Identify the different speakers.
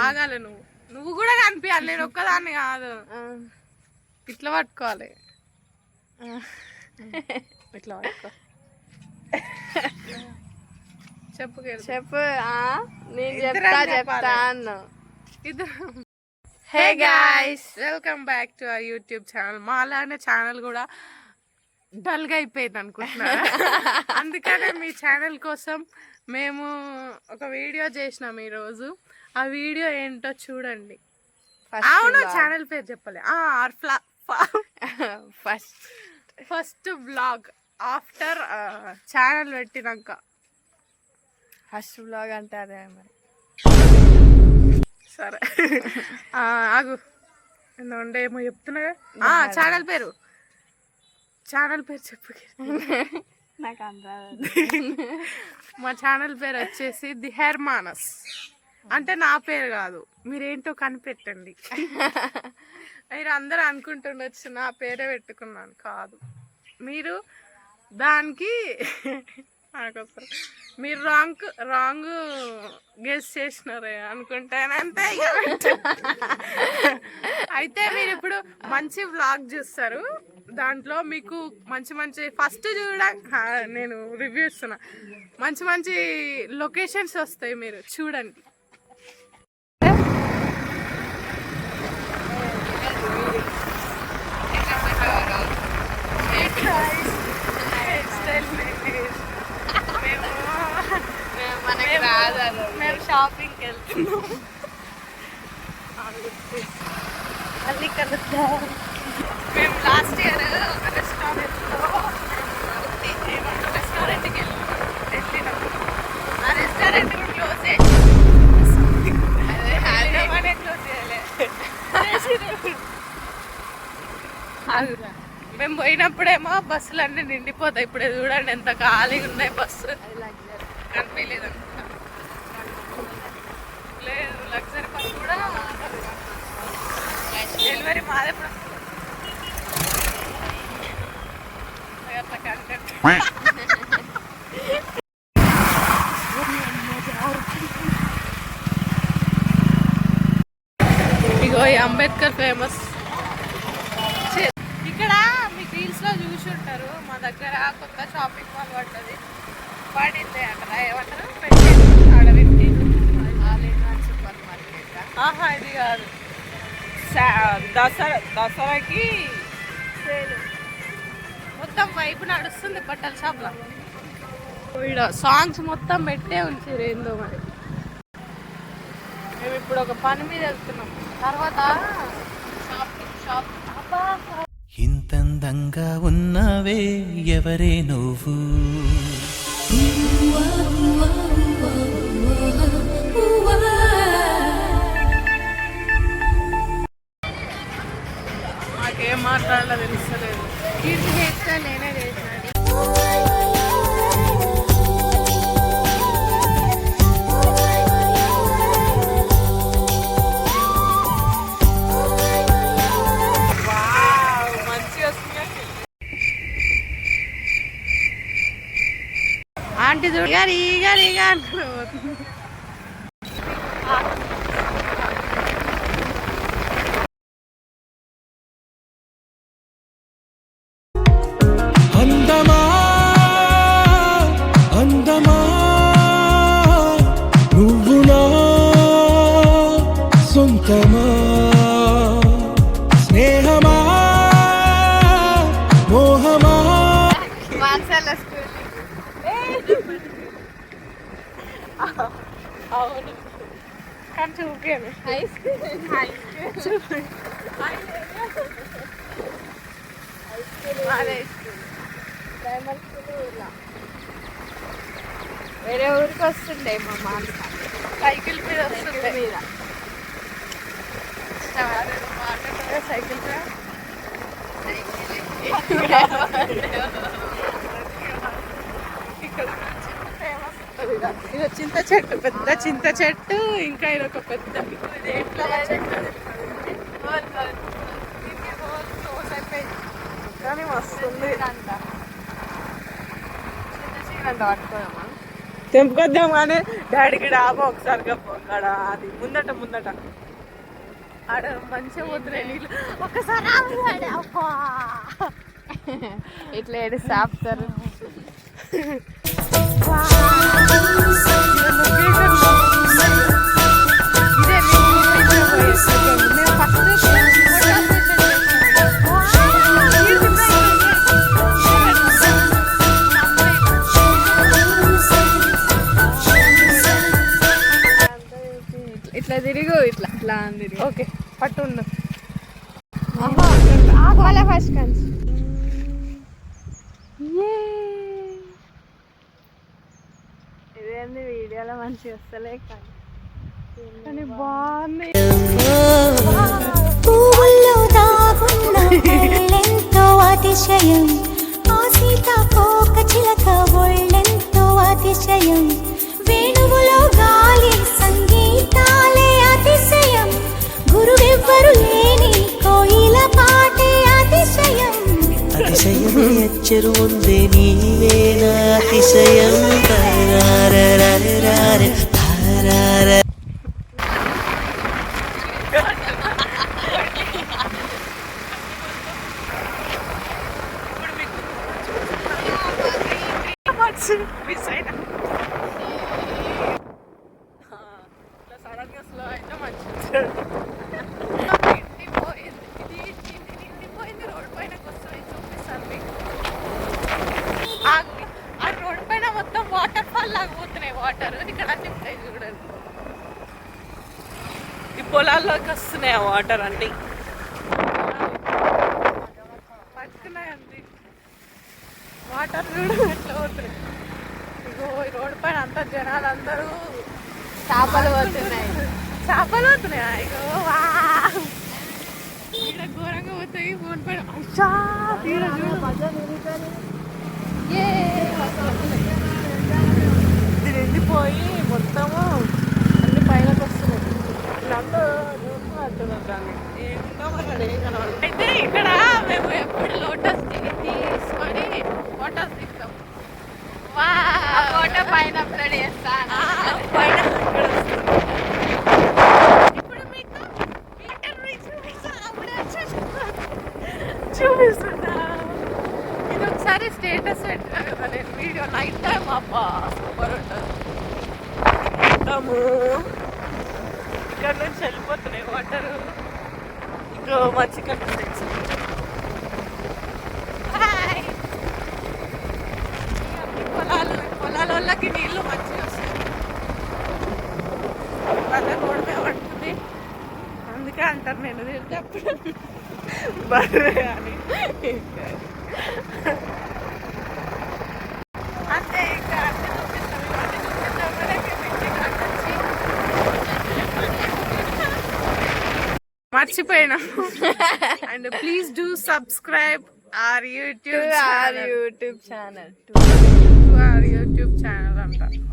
Speaker 1: ఆగాలి నువ్వు కూడా కనిపించాలి, నేను ఒక్కదాన్ని కాదు. ఇట్లా పట్టుకోవాలి, ఇట్లా పట్టుకో. చెప్పు
Speaker 2: చెప్పు. నేను చెప్తా అన్నా.
Speaker 1: Hey guys, welcome back to our YouTube channel. మా అలానే ఛానల్ కూడా డల్గా అయిపోయింది అనుకుంటున్నాను. అందుకనే మీ ఛానల్ కోసం మేము ఒక వీడియో చేసినాం ఈరోజు. ఆ వీడియో ఏంటో చూడండి. అవును, ఛానల్ పేరు చెప్పలే. ఫస్ట్ బ్లాగ్ ఆఫ్టర్ ఛానల్ పెట్టినాక.
Speaker 2: ఫస్ట్ బ్లాగ్ అంటే అదే మరి.
Speaker 1: సరే ఆగు, ఎందుకంటే ఏమో చెప్తున్నాగా. ఛానల్ పేరు చెప్పు.
Speaker 2: నాకు అంతా
Speaker 1: మా ఛానల్ పేరు వచ్చేసి ది హెయిర్ మానస్. అంటే నా పేరు కాదు, మీరేంటో కనిపెట్టండి. మీరు అందరూ అనుకుంటుండొచ్చు నా పేరే పెట్టుకున్నాను, కాదు. మీరు దానికి నాకోసం మీరు రాంగ్ గెస్ చేసినారే అనుకుంటానంతే. అయితే మీరు ఇప్పుడు మంచి వ్లాగ్ చూస్తారు, దాంట్లో మీకు మంచి మంచి ఫస్ట్ నేను రివ్యూ ఇస్తున్నా, మంచి మంచి లొకేషన్స్ వస్తాయి, మీరు చూడండి. మేము షాపింగ్కి వెళ్తున్నాం, మళ్ళీ కలుద్దాం. మేము లాస్ట్ ఇయర్ ఒక రెస్టారెంట్కి వెళ్ళినాం. ఆ రెస్టారెంట్ కూడా క్లోజ్ చేసి క్లోజ్ చేయలే. మేము పోయినప్పుడేమో బస్సులు అన్నీ నిండిపోతాయి. ఇప్పుడు చూడండి ఎంత ఖాళీగా ఉన్నాయి, బస్సు కనిపించలేదు అనుకుంటా. లేదు, లగ్జరీ బస్ కూడా డెలివరీ మాదే. ఇగో ఈ అంబేద్కర్ ఫేమస్. ఇక్కడ మీకు రీల్స్లో చూసి ఉంటారు, మా దగ్గర కొత్త షాపింగ్ మాల్ పడింది అక్కడ. ఏమంటారు, పెట్టింది సూపర్ మార్కెట్. ఆహా, ఇది కాదు, దసరాకి మొత్తం వైపు నడుస్తుంది బట్టల షాప్లో. ఇక్కడ సాంగ్స్ మొత్తం పెట్టే ఉంచారు, ఏందో మరి. మేము ఇప్పుడు ఒక పని మీద వెళ్తున్నాం, తర్వాత షాప్.
Speaker 3: ఇంతందంగా ఉన్నావే ఎవరే నువ్వు,
Speaker 1: నాకేం మాట్లాడాలో తెలుస్తలేదు. కీర్తి చేస్తా, నేనే చేసినాను. ఆంటీ చూడు ఈగా అంటారు.
Speaker 3: అందమా అందమా నువ్వు నా సొంతమా, స్నేహమా మోహమా.
Speaker 1: అవును, కానీ చూపాను
Speaker 2: వేరే ఊరికి వస్తుండే మా మామ
Speaker 1: సైకిల్ మీద వస్తుండే. మీద సైకిల్ ఇది చింత చెట్టు, పెద్ద చింత చెట్టు. ఇంకా ఇది ఒక పెద్ద కానీ వస్తుంది.
Speaker 2: చిన్న చీర అంత పట్టుకోదామా?
Speaker 1: తెంపుకొద్దాం కానీ డాడీకి డాబా ఒకసారి ఆడ అది ముందట ఆడ మంచిగా పోతున్నాయి నీళ్ళు ఒకసారి అబ్బా
Speaker 2: ఇట్లా ఏడుస్తా ఆపుతారు. ఇట్లా తిరుగు ఇట్లా ఇట్లా తిరిగి.
Speaker 1: ఓకే పట్టుండు
Speaker 2: వాళ్ళ ఫస్ట్ కంచి ఇదేంది వీడియోలో మంచిగా వస్తలే
Speaker 1: కానీ బాగున్నాయి.
Speaker 4: పువ్వుల్లో దాగున్న ఒళ్ళెంతో అతిశయం, ఆ సీతాకోక చిలక ఒళ్ళెంతో అతిశయం, వేణువులో గాలి సంగీతాలే అతిశయం, గురువెవ్వరు లేని కోయిల పాటే అతిశయం.
Speaker 5: అతిశయం ఎచ్చరు ఉందే నీవేన అతిశయం తారారరారరార తారార.
Speaker 1: మిస్ అయినా ఇట్లా సడన్గా స్లో అయితే మంచిగా నిండిపోయింది రోడ్ పైనకి వస్తుంది చూపిస్తాను మీకు. ఆ రోడ్ పైన మొత్తం వాటర్ ఫాల్ లాగా పోతున్నాయి వాటర్ ఇక్కడ అన్ని ఉంటాయి చూడండి. ఈ పొలాల్లోకి వస్తున్నాయి ఆ వాటర్ అన్ని పట్టుకున్నాయి అంతే వాటర్ చూడు ఎట్లా పోతున్నాయి. ఇగో ఈ రోడ్ పైన అంతా జనాలు అందరూ
Speaker 2: చేపలు పోతున్నాయి.
Speaker 1: చేపలు పోతున్నాయా ఇగో వా ఇక్కడ ఘోరంగా పోతాయి ఫోన్ పైన అచ్చా తీర చూడు ఇది నిండిపోయి మొత్తము అన్ని పైనకి వస్తున్నాయి. వీళ్ళంతా చూస్తున్నట్టున్నారు దాన్ని ఏముందో అక్కడ ఏం కనబడదు. అయితే ఇక్కడ మేము ఎప్పుడు లోటస్ తీసుకొని ఫోటోస్ తీస్తాం.
Speaker 2: ఫోటో పైన అప్లోడ్ చేస్తాను.
Speaker 1: పైన అక్కడ వస్తుంది. ఇప్పుడు మీకు మీటర్ చూపిస్తున్నా. ఇది ఒకసారి స్టేటస్ పెట్టినా కదా నేను వీడియో నైట్ టైం అబ్బా సూపర్ ఉంటుంది. మొత్తము ఇక్కడ నుంచి వెళ్ళిపోతున్నాయి వాటర్. ఇంకో మంచి కనిపిస్తాయి. పొలాలకి నీళ్ళు మంచిగా వస్తాయి. అదే రోడ్డు పడుతుంది అందుకే అంటారు నేను తిరిగేటప్పుడు బర్రె అని. అంతే ఇంకా అన్నీ చూపిస్తాం. ఇవన్నీ చూపిస్తాం కూడా మర్చిపోయినా. And please do subscribe our YouTube channel.
Speaker 2: YouTube channel
Speaker 1: అంట.